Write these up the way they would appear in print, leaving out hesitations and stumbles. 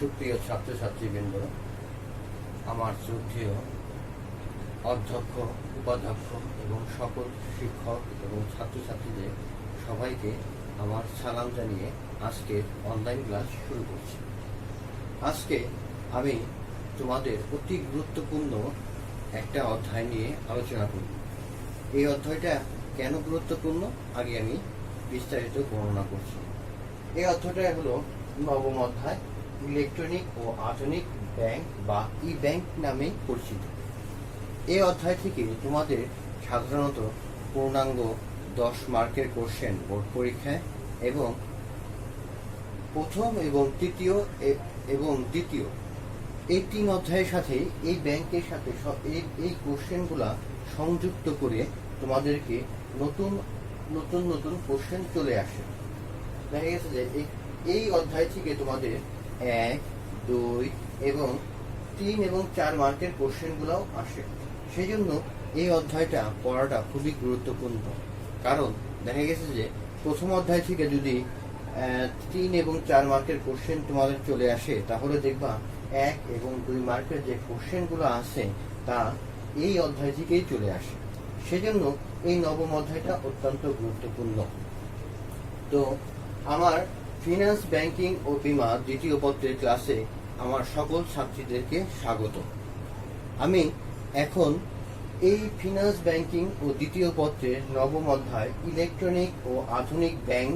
সুপ্রিয় ছাত্রছাত্রীবৃন্দ, আমার শ্রদ্ধেয় অধ্যক্ষ, উপাধ্যক্ষ এবং সকল শিক্ষক এবং ছাত্রছাত্রীদের সবাইকে আমার সালাম জানিয়ে আজকের অনলাইন ক্লাস শুরু করছি। আজকে আমি তোমাদের অতি গুরুত্বপূর্ণ একটা অধ্যায় নিয়ে আলোচনা করব। এই অধ্যায়টা কেন গুরুত্বপূর্ণ আগে আমি বিস্তারিত বর্ণনা করছি। এই অধ্যায়টা হলো নবম অধ্যায়, ইলেকট্রনিক ও আধুনিক ব্যাংক বা ই ব্যাংক নামে পরিচিত। এই অধ্যায় থেকে তোমাদের সাধারণত পূর্ণাঙ্গ 10 মার্কের কোশ্চেন বোর্ড পরীক্ষায় এবং প্রথম এবং তৃতীয় এবং দ্বিতীয় এই 3 অধ্যায়ের সাথে এই ব্যাংকের সাথে এই কোশ্চেনগুলা সংযুক্ত করে তোমাদেরকে নতুন নতুন নতুন কোশ্চেন চলে আসে। দেখা গেছে যে এই অধ্যায় থেকে তোমাদের 1, 2 এবং 3 এবং 4 মার্কের কোশ্চেনগুলোও আসে। সেই জন্য এই অধ্যায়টা পড়াটা খুবই গুরুত্বপূর্ণ। কারণ দেখা গেছে যে প্রথম অধ্যায় থেকে যদি 3 এবং 4 মার্কের কোশ্চেন তোমাদের চলে আসে, তাহলে দেখবা 1 এবং 2 মার্কের যে কোশ্চেনগুলো আছে তা এই অধ্যায় থেকেই চলে আসে। সেজন্য এই নবম অধ্যায়টা অত্যন্ত গুরুত্বপূর্ণ। তো আমার ফিনান্স, ব্যাংকিং ও বীমা দ্বিতীয় পত্রের ক্লাসে আমার সকল ছাত্রীদেরকে স্বাগত। আমি এখন এই ফিনান্স, ব্যাংকিং ও দ্বিতীয় পত্রের নবম অধ্যায় ইলেকট্রনিক ও আধুনিক ব্যাংক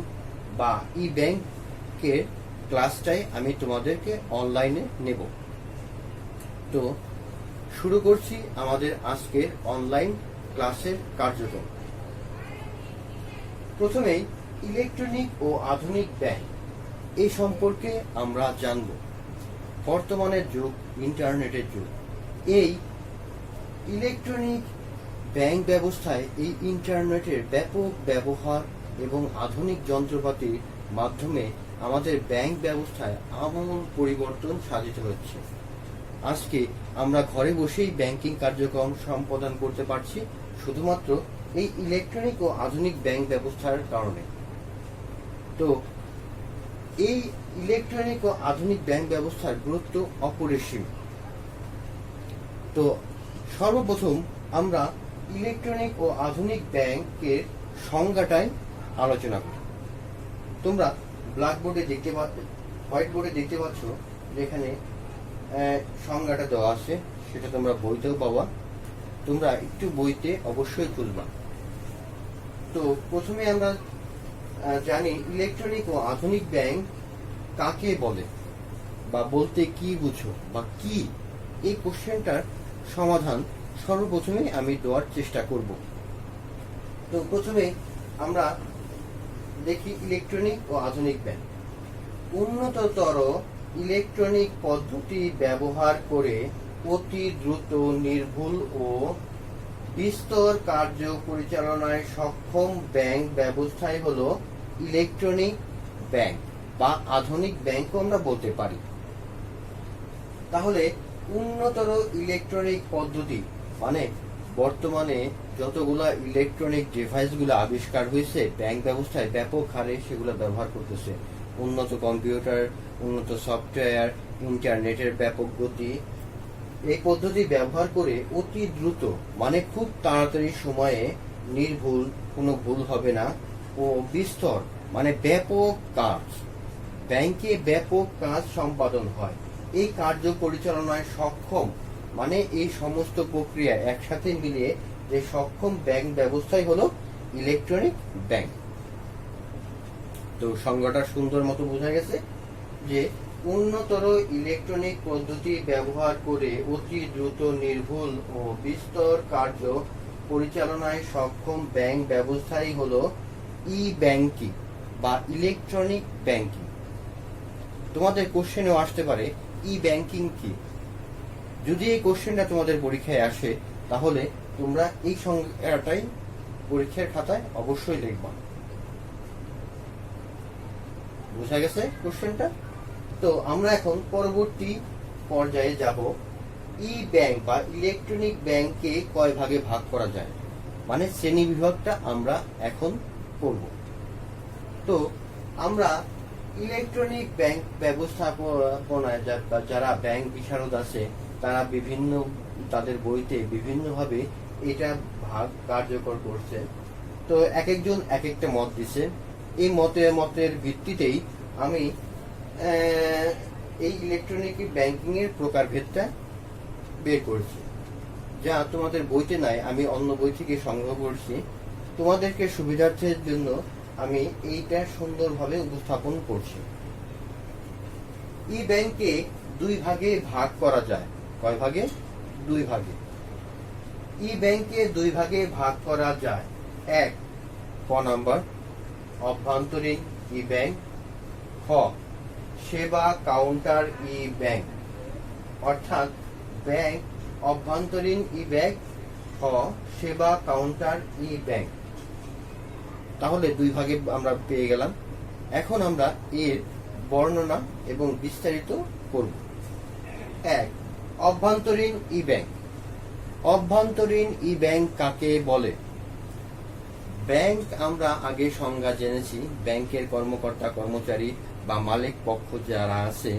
বা ই ব্যাংকের ক্লাসটাই আমি তোমাদেরকে অনলাইনে নেব। তো শুরু করছি আমাদের আজকের অনলাইন ক্লাসের কার্যক্রম। প্রথমেই ইলেকট্রনিক ও আধুনিক ব্যাংক এই সম্পর্কে আমরা জানব। বর্তমানের যুগ ইন্টারনেটের যুগ। এই ইলেকট্রনিক ব্যাংক ব্যবস্থায় এই ইন্টারনেটের ব্যাপক ব্যবহার এবং আধুনিক যন্ত্রপাতির মাধ্যমে আমাদের ব্যাংক ব্যবস্থায় আমূল পরিবর্তন সাধিত হচ্ছে। আজকে আমরা ঘরে বসেই ব্যাংকিং কার্যক্রম সম্পাদন করতে পারছি শুধুমাত্র এই ইলেকট্রনিক ও আধুনিক ব্যাংক ব্যবস্থার কারণে। তো এই ইলেকট্রনিক ও আধুনিক ব্যাংক ব্যবস্থার গুরুত্ব অপরিসীম। তো সর্বপ্রথম আমরা ইলেকট্রনিক ও আধুনিক ব্যাংকের সংজ্ঞাটাই আলোচনা করি। তোমরা ব্ল্যাকবোর্ডে দেখতে হোয়াইট বোর্ডে দেখতে পাচ্ছ যেখানে সংজ্ঞাটা দেওয়া আছে, সেটা তোমরা বইতেও পাবা। তোমরা একটু বইতে অবশ্যই তুলবা। তো প্রথমে আমরা জানি ইলেকট্রনিক ও আধুনিক ব্যাংক কাকে বলে বা বলতে কি বুঝো বা কি, এই কোশ্চেনটার সমাধান সর্বপ্রথমে আমি দেওয়ার চেষ্টা করব। তো প্রথমে আমরা দেখি ইলেকট্রনিক ও আধুনিক ব্যাংক। উন্নততর ইলেকট্রনিক পদ্ধতি ব্যবহার করে অতি দ্রুত, নির্ভুল ও বিস্তর কার্য পরিচালনায় সক্ষম ব্যাংক ব্যবস্থাই হলো ইলেকট্রনিক ব্যাংক বা আধুনিক ব্যাংকও আমরা বলতে পারি। তাহলে উন্নতর ইলেকট্রনিক পদ্ধতি মানে বর্তমানে যতগুলা ইলেকট্রনিক ডিভাইসগুলো আবিষ্কার হয়েছে ব্যাংক ব্যবস্থায় ব্যাপক হারে সেগুলো ব্যবহার করতেছে। উন্নত কম্পিউটার, উন্নত সফটওয়্যার, ইন্টারনেটের ব্যাপক গতি, এই পদ্ধতি ব্যবহার করে অতি দ্রুত মানে খুব তাড়াতাড়ি সময়ে, নির্ভুল, কোনো ভুল হবে না, ও বিস্তর মানে ব্যাপক কাজ, ব্যাংকে ব্যাপক কাজ সম্পাদন হয়। এই কার্য পরিচালনায় সক্ষম মানে এই সমস্ত প্রক্রিয়া একসাথে মিলিয়ে যে সক্ষম ব্যাংক ব্যবস্থাই হলো ইলেকট্রনিক ব্যাংক। তো সংজ্ঞাটা সুন্দর মতো বোঝা গেছে যে উন্নতর ইলেকট্রনিক পদ্ধতি ব্যবহার করে অতি দ্রুত, নির্ভুল ও বিস্তর কার্য পরিচালনায় সক্ষম ব্যাংক ব্যবস্থাই হলো ই ব্যাংকিং বা ইলেকট্রনিক ব্যাংকিং। তোমাদের কোশ্চেনেও আসতে পারে ই ব্যাংকিং কি। যদি এই কোশ্চেনটা তোমাদের পরীক্ষায় আসে তাহলে তোমরা এই সংজ্ঞাটাই পরীক্ষার খাতায় অবশ্যই লিখবা। বোঝা গেছে কোশ্চেনটা? তো আমরা এখন পরবর্তী পর্যায়ে যাব। ই ব্যাংক বা ইলেকট্রনিক ব্যাংকে কয় ভাগে ভাগ করা যায়, মানে শ্রেণী বিভাগটা আমরা এখন পড়ব। তো আমরা ইলেকট্রনিক ব্যাংক ব্যবস্থাপনায় যারা ব্যাংক বিশারদ আছে তারা তাদের বইতে বিভিন্নভাবে এটা ভাগ কার্যকর করছে। তো এক একজন এক একটা মত দিছে। এই মতের ভিত্তিতেই আমি এই ইলেকট্রনিক ব্যাংকিং এর প্রকারভেদটা বের করছি, যা তোমাদের বইতে নাই, আমি অন্য বই থেকে সংগ্রহ করছি। তোমাদেরকে সুবিধার্থের জন্য আমি এইটা সুন্দরভাবে উপস্থাপন করছি। ই ব্যাংকে দুই ভাগে ভাগ করা যায়। কয় ভাগে? দুই ভাগে। ই ব্যাংকে দুই ভাগে ভাগ করা যায়। এক, ক নাম্বার, অভ্যন্তরীণ ই ব্যাংক। খ, সেবা কাউন্টার ই ব্যাংক। অর্থাৎ ব্যাংক অভ্যন্তরীণ ই ব্যাংক, খ সেবা কাউন্টার ই ব্যাংক। তাহলে দুই ভাগে আমরা পেয়ে গেলাম। এখন আমরা এর বর্ণনা এবং বিস্তারিত করব। এক, অভ্যন্তরীণ ই ব্যাংক। অভ্যন্তরীণ ই ব্যাংক কাকে বলে? ব্যাংক আমরা আগে সংজ্ঞা জেনেছি। ব্যাংকের কর্মকর্তা কর্মচারী বা মালিক পক্ষ যারা আছে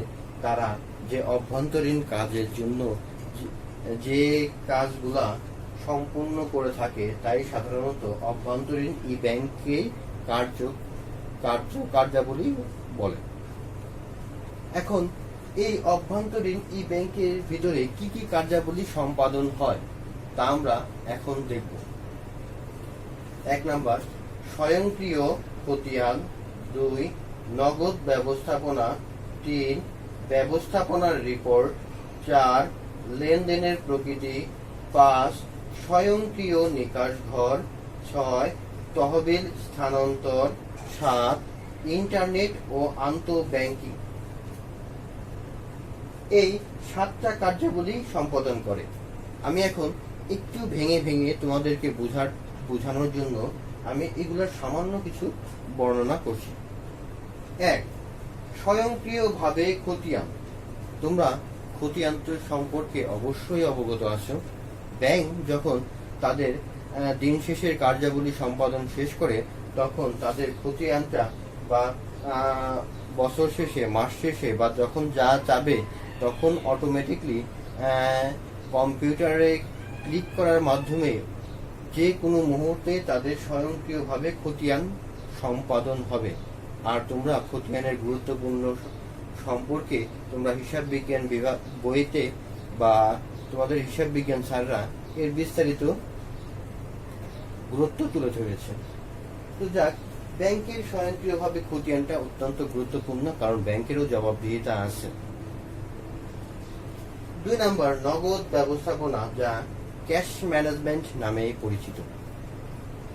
তারা যে অভ্যন্তরীণ কাজের জন্য যে কাজগুলা সম্পূর্ণ করে থাকে তাই সাধারণত অভ্যন্তরীণ ই ব্যাংকে কার্যাবলী বলে। এখন এই অভ্যন্তরীণ ই ব্যাংকের ভিতরে কি কি কার্যাবলী সম্পাদন হয় তা আমরা এখন দেখব। এক নাম্বার, স্বয়ংক্রিয় খতিয়ান। 2, নগদ ব্যবস্থাপনা। 3, ব্যবস্থাপনার রিপোর্ট। 4, লেনদেনের প্রকৃতি। 5, স্বয়ংক্রিয় নিকাশ ঘর। 6, তহবিল স্থানান্তর। 7, ইন্টারনেট ও আন্তঃব্যাংকিং। এই 7টা কার্যাবলী সম্পাদন করে। আমি এখন একটু ভেঙে ভেঙে তোমাদেরকে বোঝানোর জন্য আমি এগুলোর সামান্য কিছু বর্ণনা করছি। 1, স্বয়ংক্রিয়ভাবে খতিয়ান। তোমরা খতিয়ান সম্পর্কে অবশ্যই অবগত আছো। ব্যাংক যখন তাদের দিন শেষের কার্যাবলী সম্পাদন শেষ করে তখন তাদের খতিয়ানটা বা বছর শেষে, মাস শেষে বা যখন যা চাবে তখন অটোমেটিকলি কম্পিউটারে ক্লিক করার মাধ্যমে যে কোনো মুহূর্তে তাদের স্বয়ংক্রিয়ভাবে খতিয়ান সম্পাদন হবে। আর তোমরা খতিয়ানের গুরুত্বপূর্ণ সম্পর্কে তোমরা হিসাব বিজ্ঞান বিভাগ বইতে বা তোমাদের হিসাব বিজ্ঞান স্যাররা এর বিস্তারিত গুরুত্ব তুলে ধরেছে। তো যাক, ব্যাংকের স্বয়ংক্রিয়ভাবে খতিয়ানটা অত্যন্ত গুরুত্বপূর্ণ, কারণ ব্যাংকেরও জবাবদিহিতা আছে। 2 নাম্বার, নগদ ব্যবস্থাপনা, যা ক্যাশ ম্যানেজমেন্ট নামে পরিচিত।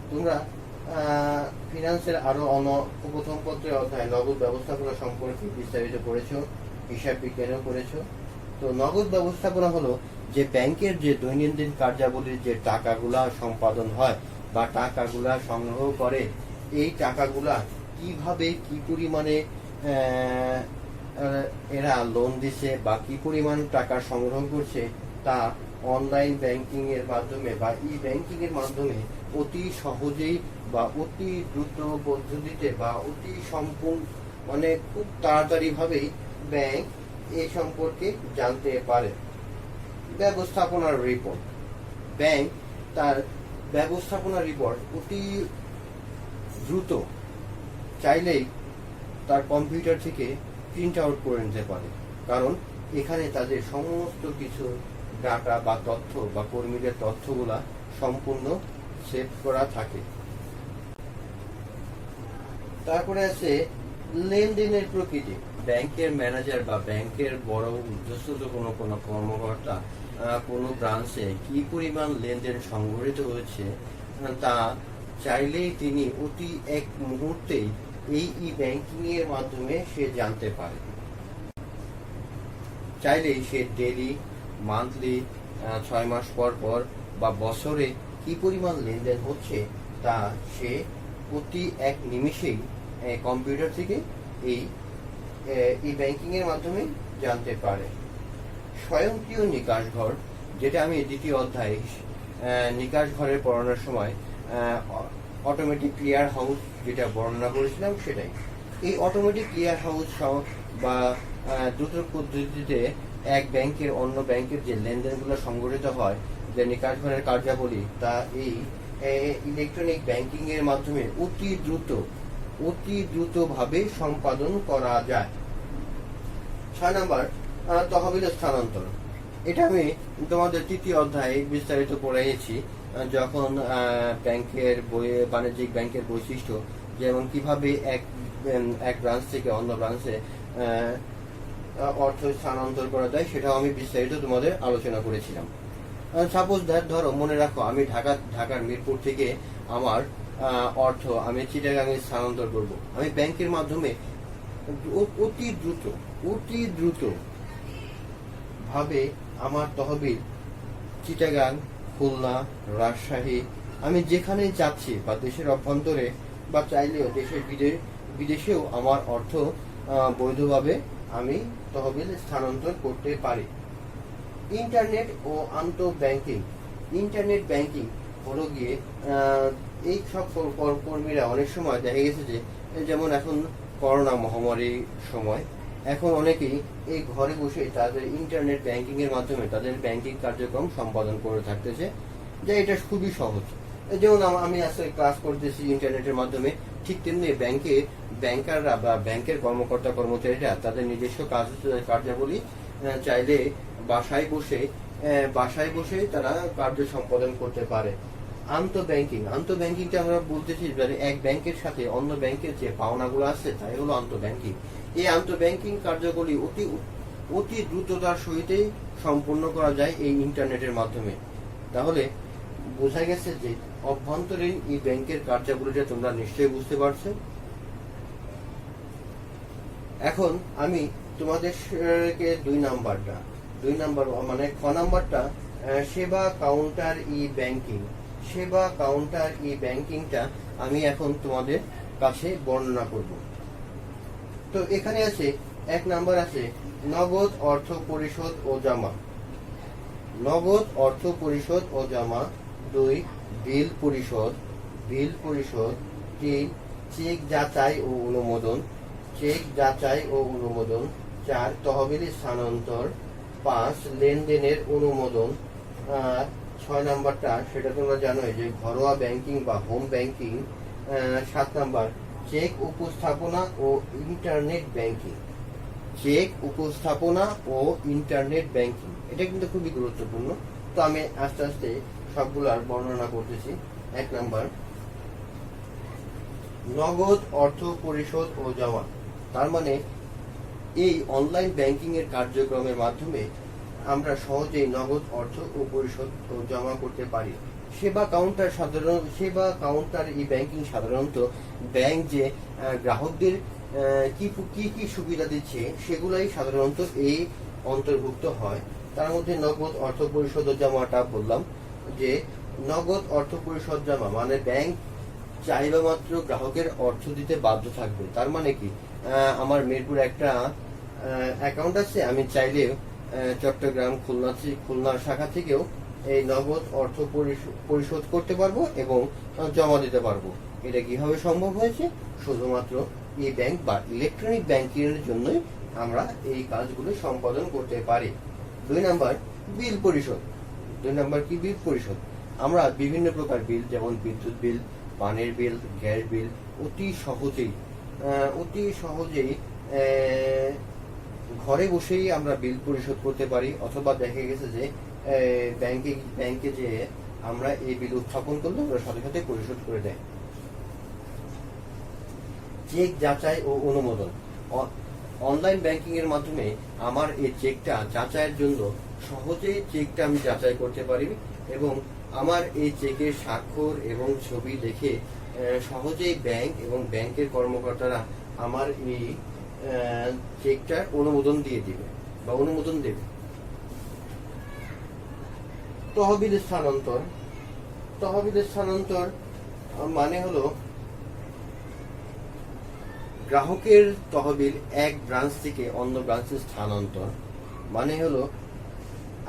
তোমরা ফিনান্সের আরো প্রথম পত্রের অধ্যায় নগদ ব্যবস্থাপনা সম্পর্কে বিস্তারিত করেছো, হিসাব বিজ্ঞানেও করেছো। তো নগদ ব্যবস্থাপনা হলো যে ব্যাংকের যে দৈনন্দিন কার্যাবলীর যে টাকাগুলা সম্পাদন হয় বা টাকাগুলা সংগ্রহ করে, এই টাকাগুলা কিভাবে কি পরিমাণে এরা লোন দিছে বা কি পরিমাণ টাকা সংগ্রহ করছে তা অনলাইন ব্যাংকিং এর মাধ্যমে বা ই ব্যাংকিং এর মাধ্যমে অতি সহজেই বা অতি দ্রুত পদ্ধতিতে বা অতি সম্পূর্ণ খুব তাড়াতাড়ি ভাবেই ব্যাংক এই সম্পর্কে জানতে পারে। ব্যবস্থাপনার রিপোর্ট। ব্যাংক তার ব্যবস্থাপনার রিপোর্ট অতি দ্রুত চাইলেই তার কম্পিউটার থেকে প্রিন্ট আউট করে নিতে পারে, কারণ এখানে তাদের সমস্ত কিছু ডাটা বা তথ্য বা কর্মীদের তথ্যগুলা সম্পূর্ণ সেভ করা থাকে। তারপরে আছে লেনদেনের প্রকৃতি। ব্যাংকের ম্যানেজার বা ব্যাংকের বড় উদ্যোগস্থ কোনো কর্মকর্তা কোনো ব্রাঞ্চে কি পরিমাণ লেনদেন সংঘটিত হয়েছে তা চাইলেই তিনি অতি এক মুহূর্তেই এই ই ব্যাংকিং এর মাধ্যমে সে জানতে পারে। চাইলেই সে ডেইলি, মান্থলি, 6 মাস পর পর বা বছরে কি পরিমাণ লেনদেন হচ্ছে তা সে প্রতি এক নিমিষেই কম্পিউটার থেকে এই ই ব্যাংকিং এর মাধ্যমে জানতে পারে। স্বয়ংক্রিয় নিকাশ ঘর, যেটা আমি দ্বিতীয় অধ্যায়ে নিকাশ ঘরের পড়ানোর সময় অটোমেটিক ক্লিয়ার হাউস যেটা বর্ণনা করেছিলাম সেটাই। এই অটোমেটিক ক্লিয়ার হাউস বা দ্রুত পদ্ধতিতে এক ব্যাংকের অন্য ব্যাংকের যে লেনদেনগুলো সংগঠিত হয়, যে নিকাশঘরের কার্যাবলী, তা এই ইলেকট্রনিক ব্যাংকিং এর মাধ্যমে অতি দ্রুতভাবে সম্পাদন করা যায়। 6 নাম্বার, তহবিল স্থানান্তর। এটা আমি তোমাদের 3য় অধ্যায়ে বিস্তারিত পড়াইছি, যখন ব্যাংকের বাণিজ্যিক ব্যাংকের বৈশিষ্ট্য, যেমন কিভাবে এক ব্রাঞ্চ থেকে অন্য ব্রাঞ্চে অর্থ স্থানান্তর করা যায়, সেটাও আমি বিস্তারিত তোমাদের আলোচনা করেছিলাম। সাপোজ দ্যাট, ধরো মনে রাখো আমি ঢাকার মিরপুর থেকে আমার অর্থ আমি চিটাগাঙে স্থানান্তর করব। আমি ব্যাংকের মাধ্যমে অতি দ্রুত ভাবে আমার তহবিল চিটাগাং, খুলনা, রাজশাহী, আমি যেখানে যাচ্ছি বা দেশের অভ্যন্তরে বা চাইলেও বিদেশেও আমার অর্থ বৈধভাবে আমি তহবিল স্থানান্তর করতে পারি। ইন্টারনেট ও ইন্টারনেট ব্যাংকিং হলো গিয়ে এই সব কর্মীরা অনেক সময় দেখা গেছে যে, যেমন এখন করোনা মহামারীর সময়, এখন অনেকেই এই ঘরে বসে তাদের ইন্টারনেট ব্যাংকিং এর মাধ্যমে তাদের ব্যাংকিং কার্যক্রম সম্পাদন করে থাকতেছে, যে এটা খুবই সহজ। যেমন আমি আজকে ক্লাস করতেছি ইন্টারনেটের মাধ্যমে, ঠিক তেমনি ব্যাংকাররা বা ব্যাংকের কর্মকর্তা কর্মচারীরা তাদের নিজস্ব কার্যাবলী চাইলে বাসায় বসে তারা কার্য সম্পাদন করতে পারে। আন্তঃব্যাংকিংটা আমরা বলতেছি এক ব্যাংকের সাথে অন্য ব্যাংকের যে পাওনাগুলো আছে তাই হলো আন্তঃব্যাংকিং। এই আন্তঃব্যাংকিং কার্যগুলি অতি দ্রুততার সহিতই সম্পূর্ণ করা যায় এই ইন্টারনেটের মাধ্যমে। তাহলে বোঝা গেছে যে অভ্যন্তরীণ এই ব্যাংকের কার্যাবলীটা তোমরা নিশ্চয়ই বুঝতে পারছো। এখন আমি তোমাদেরকে 2 নাম্বার মানে খ নাম্বারটা, সেবা কাউন্টার ই ব্যাংকিংটা আমি এখন তোমাদের কাছে বর্ণনা করব। তো এখানে আছে 1 নাম্বার আছে নগদ অর্থ পরিশোধ ও জমা। 2 বিল পরিশোধ। 3 চেক যাচাই ও অনুমোদন। 4 তহবিল স্থানান্তর। 5 লেনদেনের অনুমোদন। আর 6 নাম্বারটা, সেটা তোমরা জানোই যে ঘরোয়া ব্যাংকিং বা হোম ব্যাংকিং। 7 নাম্বার চেক উপস্থাপনা ও ইন্টারনেট ব্যাংকিং। এটা কিন্তু খুবই গুরুত্বপূর্ণ। তো আমি আস্তে আস্তে সবগুলার বর্ণনা করতেছি। 1 নাম্বার, নগদ অর্থ পরিশোধ ও জমা। তার মানে এই অনলাইন ব্যাংকিং এর কার্যক্রমের মাধ্যমে আমরা সহজেই নগদ অর্থ ও পরিশোধ ও জমা করতে পারি। সেবা কাউন্টার ই ব্যাংকিং সাধারণত ব্যাংক যে গ্রাহকদের কি সুবিধা দিচ্ছে সেগুলাই সাধারণত এই অন্তর্ভুক্ত হয়। তার মধ্যে নগদ অর্থ পরিশোধ ও জমাটা বললাম, যে নগদ অর্থ পরিশোধ জমা মানে ব্যাংক চাইবা মাত্র গ্রাহকের অর্থ দিতে বাধ্য থাকবে। তার মানে কি, আমার মিরপুর একটা অ্যাকাউন্ট আছে, আমি চাইলে চট্টগ্রাম, খুলনার শাখা থেকেও এই নগদ অর্থ পরিশোধ করতে পারবো এবং জমা দিতে পারবো। এটা কিভাবে সম্ভব হয়েছে? শুধুমাত্র এই ব্যাংক বা ইলেকট্রনিক ব্যাংকিং এর জন্যই আমরা এই কাজগুলো সম্পাদন করতে পারি। 2 নাম্বার বিল পরিশোধ। 2 নাম্বার কি? বিল পরিশোধ। আমরা বিভিন্ন প্রকার বিল, যেমন বিদ্যুৎ বিল, পানির বিল, গ্যাস বিল অতি সহজেই ঘরে বসেই আমরা বিল পরিশোধ করতে পারি। অথবা দেখা গেছে যে ব্যাংকে যে আমরা এই বিল উত্থাপন করলে ওরা সাথে সাথে পরিশোধ করে দেয়। চেক যাচাই ও অনুমোদন। অনলাইন ব্যাংকিং এর মাধ্যমে আমার এই চেকটা যাচাইয়ের জন্য সহজেই চেকটা আমি যাচাই করতে পারি এবং আমার এই চেকের স্বাক্ষর এবং ছবি দেখে সহজেই ব্যাংক এবং ব্যাংকের কর্মকর্তারা আমার এই চেকটার অনুমোদন দেবে। তহবিল স্থানান্তর মানে হলো গ্রাহকের তহবিল এক ব্রাঞ্চ থেকে অন্য ব্রাঞ্চে স্থানান্তর। মানে হলো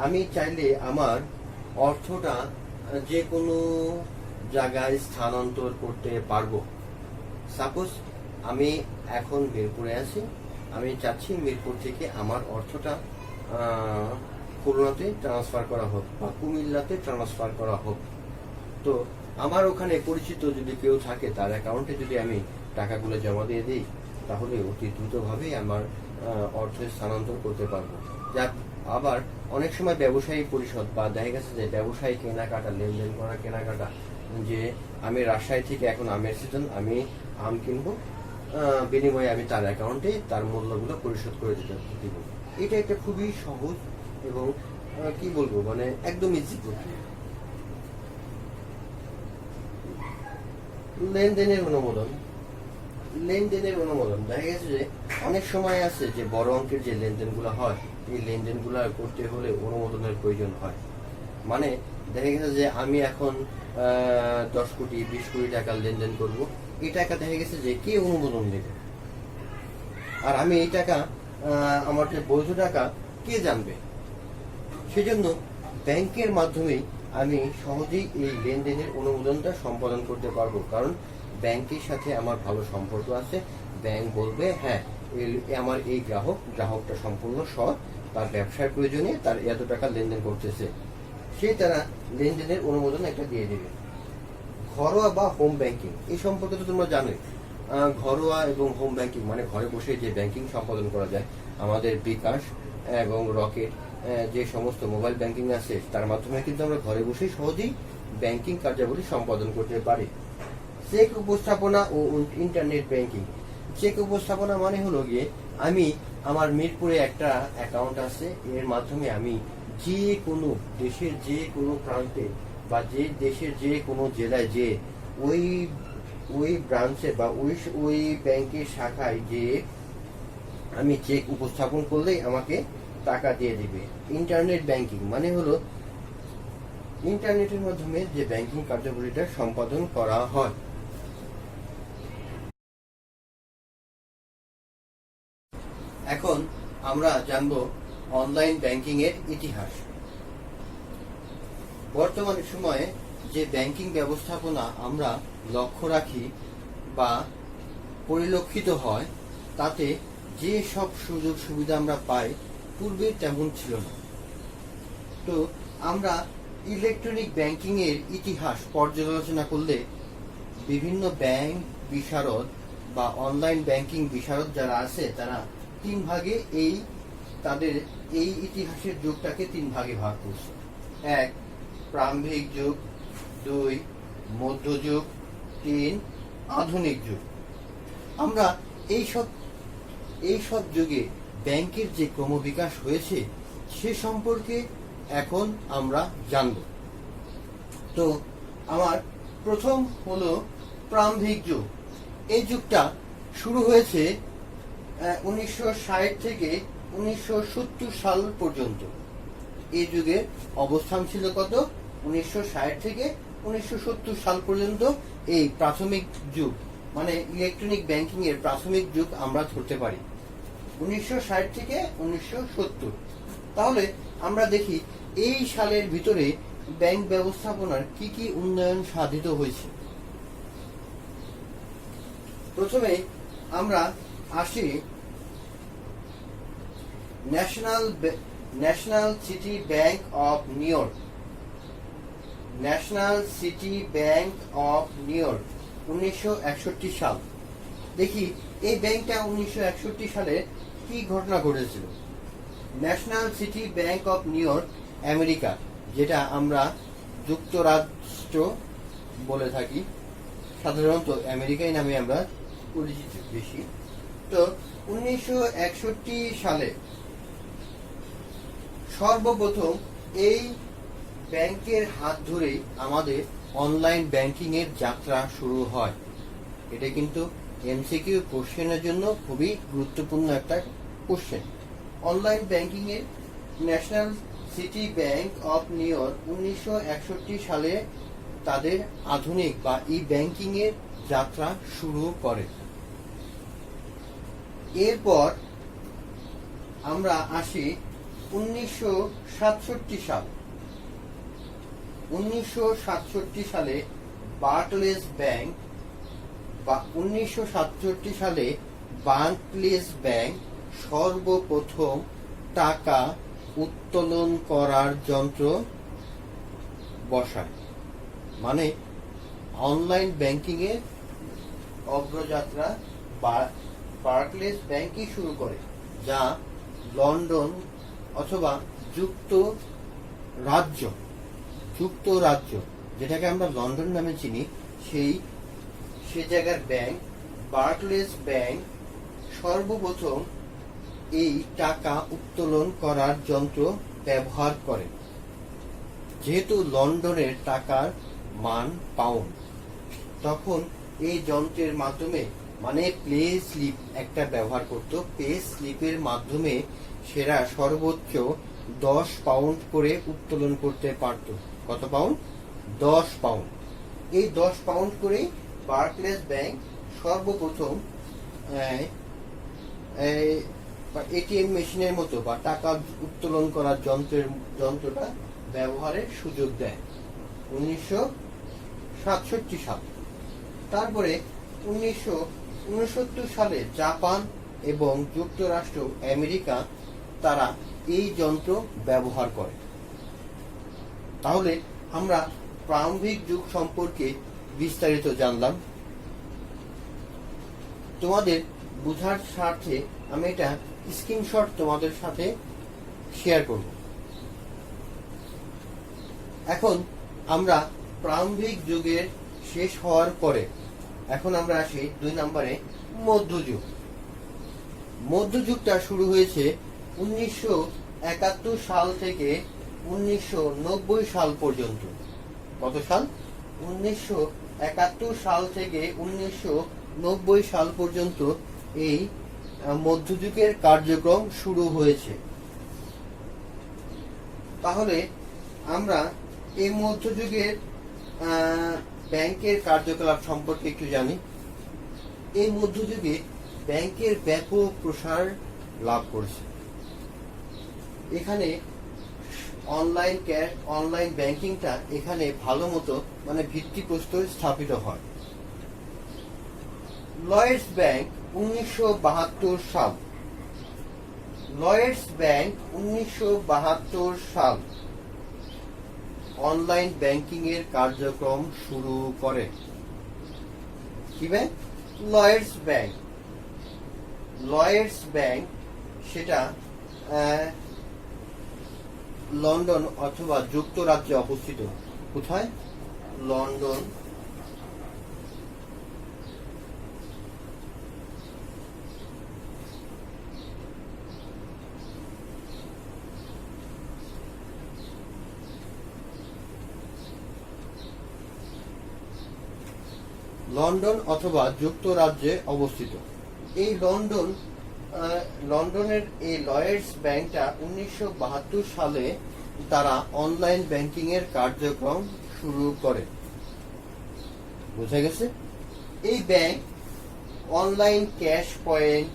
আমি চাইলে আমার অর্থটা যে কোনো জায়গায় স্থানান্তর করতে পারবো। সাপোজ আমি এখন মিরপুরে আছি, আমি চাচ্ছি মিরপুর থেকে আমার অর্থটা খুলনাতে ট্রান্সফার করা হোক বা কুমিল্লাতে ট্রান্সফার করা হোক। তো আমার ওখানে পরিচিত যদি কেউ থাকে, তার অ্যাকাউন্টে যদি আমি টাকাগুলো জমা দিয়ে দিই, তাহলে অতি দ্রুতভাবেই আমার অর্থ স্থানান্তর করতে পারবো। যা আবার অনেক সময় ব্যবসায়ী পরিষদ বা দেখা গেছে যে ব্যবসায়ী কেনাকাটা, লেনদেন করা কেনাকাটা, যে আমি রাজশাহী থেকে এখন আমের সিজন, আমি আম কিনবো, বিনিময়ে আমি তার অ্যাকাউন্টে তার মূল্যগুলো পরিশোধ করে দিতে দিব। এটা একটা খুবই সহজ এবং কি বলবো, মানে একদম ইজি প্রক্রিয়া। লেনদেনের অনুমোদন দেখা গেছে যে অনেক সময় আছে যে বড় অঙ্কের যে লেনদেনগুলো হয়, এই লেনদেনগুলো করতে হলে অনুমোদনের প্রয়োজন হয়। মানে দেখা গেছে যে আমি এখন 10 কোটি 20 কোটি টাকার লেনদেন করব, এই টাকা দেখা গেছে যে কে অনুমোদন দেবে, আর আমি এই টাকা আমার যে বৈধ টাকা কে জানবে। সেজন্য ব্যাংকের মাধ্যমেই আমি সহজেই এই লেনদেনের অনুমোদনটা সম্পাদন করতে পারবো, কারণ ব্যাংকের সাথে আমার ভালো সম্পর্ক আছে। ব্যাংক বলবে হ্যাঁ, আমার এই গ্রাহকটা সম্পূর্ণ সৎ, তার ব্যবসার প্রয়োজনে তার এত টাকা লেনদেন করতেছে, সেই তারা লেনদেনের অনুমোদন একটা দিয়ে দেবে। ঘরোয়া বা হোম ব্যাংকিং, এই সম্পর্কে তো তোমরা জানোই। ঘরোয়া এবং হোম ব্যাংকিং মানে ঘরে বসে যে ব্যাংকিং সম্পাদন করা যায়, আমাদের বিকাশ এবং রকেট যে সমস্ত মোবাইল ব্যাংকিং আছে, তার মাধ্যমে কিন্তু আমরা ঘরে বসেই সহজেই ব্যাংকিং কার্যাবলী সম্পাদন করতে পারি। চেক উপস্থাপনা ও ইন্টারনেট ব্যাংকিং। চেক উপস্থাপনা মানে হলো গিয়ে, আমি আমার মিরপুরে একটা অ্যাকাউন্ট আছে, এর মাধ্যমে আমি যে কোনো দেশের যে কোনো প্রান্তে বা যে দেশের যে কোনো জেলায় যে ওই ব্রাঞ্চে বা ওই ব্যাংকের শাখায় যে আমি চেক উপস্থাপন করলেই আমাকে টাকা দিয়ে দিবে। ইন্টারনেট ব্যাংকিং মানে হলো ইন্টারনেটের মাধ্যমে যে ব্যাংকিং কার্যাবলীটা সম্পাদন করা হয়। এখন আমরা জানব অনলাইন ব্যাংকিং এর ইতিহাস। বর্তমান সময়ে যে ব্যাংকিং ব্যবস্থাপনা আমরা লক্ষ্য রাখি বা পরিলক্ষিত হয়, তাতে যে সব সুযোগ সুবিধা আমরা পাই, পূর্বে তেমন ছিল না। তো আমরা ইলেকট্রনিক ব্যাংকিং এর ইতিহাস পর্যালোচনা করলে বিভিন্ন ব্যাংক বিশারদ বা অনলাইন ব্যাংকিং বিশারদ যারা আছে, তারা তিন ভাগে তাদের এই ইতিহাসের যুগটাকে তিন ভাগে ভাগ করছে। 1 প্রারম্ভিক যুগ, 2 মধ্যযুগ, 3 আধুনিক যুগ। আমরা এই সব যুগে ব্যাংকের যে ক্রমবিকাশ হয়েছে সে সম্পর্কে এখন আমরা জানব। তো আমার প্রথম হলো প্রারম্ভিক যুগ। এই যুগটা শুরু হয়েছে 1960 থেকে 1970 সাল পর্যন্ত। এই যুগের অবস্থান ছিল কত? 1960 থেকে 1970 সাল পর্যন্ত এই প্রাথমিক যুগ, মানে ইলেকট্রনিক ব্যাংকিং এর প্রাথমিক যুগ আমরা ধরতে পারি, 1960 থেকে 1970। তাহলে আমরা দেখি এই সালের ভিতরে ব্যাংক ব্যবস্থাপনার কি কি উন্নয়ন সাধিত হয়েছে। প্রথমে আমরা আসি national city bank of new York. National city bank of new York 1961 সাল। দেখি এই ব্যাংকটা 1961 সালে কি ঘটনা ঘটেছিল। National city bank of new York America, যেটা আমরা যুক্তরাষ্ট্র বলে থাকি, সাধারণত আমেরিকাই নামে আমরা পরিচিত বেশি। তো 1961 সালে সর্বপ্রথম এই ব্যাংকের হাত ধরেই আমাদের অনলাইন ব্যাংকিং এর যাত্রা শুরু হয়। এটা কিন্তু এমসিকিউ কোশ্চেনের জন্য খুবই গুরুত্বপূর্ণ একটা কোশ্চেন। অনলাইন ব্যাংকিং এর national city bank of new York 1961 সালে তাদের আধুনিক বা ই ব্যাংকিং এর যাত্রা শুরু করে। এরপর আমরা আসি 1967 সাল। 1967 সালে বার্কলেজ ব্যাংক 1967 সালে বার্কলেজ ব্যাংক সর্বপ্রথম টাকা উত্তোলন করার যন্ত্র বসায়। মানে অনলাইন ব্যাংকিং এর অগ্রযাত্রা বার্কলেজ ব্যাংকই শুরু করে, যা লন্ডন অথবা যুক্তরাজ্য যেটাকে আমরা লন্ডন নামে চিনি, সে জায়গার ব্যাংক বার্কলেজ ব্যাংক সর্বপ্রথম এই টাকা উত্তোলন করার যন্ত্র ব্যবহার করে। যেহেতু লন্ডনের টাকার মান পাউন্ড, তখন এই যন্ত্রের মাধ্যমে মানে পে স্লিপ একটা ব্যবহার করত। পে স্লিপের মাধ্যমে সেরা সর্বোচ্চ 10 পাউন্ড করে উত্তোলন করতে পারত। কত পাউন্ড? 10 পাউন্ড। এই 10 পাউন্ড করে বার্কলেজ ব্যাংক সর্বপ্রথম এটিএম মেশিনের মতো বা টাকা উত্তোলন করার যন্ত্রটা ব্যবহারের সুযোগ দেয় 1967 সাল। তারপরে 1969 সালে জাপান এবং যুক্তরাষ্ট্র আমেরিকা তারা এই যন্ত্র ব্যবহার করে। তাহলে আমরা প্রারম্ভিক যুগ সম্পর্কে বিস্তারিত জানলাম। তোমাদের বোঝার স্বার্থে আমি এটা স্ক্রিনশট তোমাদের সাথে শেয়ার করব। এখন আমরা প্রারম্ভিক যুগের শেষ হওয়ার পরে এখন আমরা আসি 2 নম্বরে মধ্যযুগ। মধ্যযুগটা শুরু হয়েছে 1971 সাল থেকে 1990 সাল পর্যন্ত। কত সাল? 1971 সাল থেকে 1990 সাল পর্যন্ত এই মধ্যযুগের কার্যক্রম শুরু হয়েছে। তাহলে আমরা এই মধ্যযুগের ব্যাংকের কার্যকলাপ সম্পর্কে একটু জানি। এই মধ্যযুগে ব্যাংকের ব্যাপক প্রসার লাভ করেছে। এখানে অনলাইন ব্যাংকিংটা এখানে ভালো মতো মানে ভিত্তিপ্রস্তর স্থাপিত হয়। লয়েডস ব্যাংক 1972 সাল। লয়েডস ব্যাংক 1972 সাল অনলাইন ব্যাংকিং এর কার্যক্রম শুরু করে। কি bank? Lloyds bank. Lloyds bank সেটা লন্ডন অথবা যুক্তরাজ্যে অবস্থিত। কোথায়? লন্ডন অথবা যুক্তরাজ্যে অবস্থিত। এই লন্ডনের এই লয়েডস ব্যাংকটা 1972 সালে তারা অনলাইন ব্যাংকিং এর কার্যক্রম শুরু করে। বোঝা গেছে? এই bank online cash point,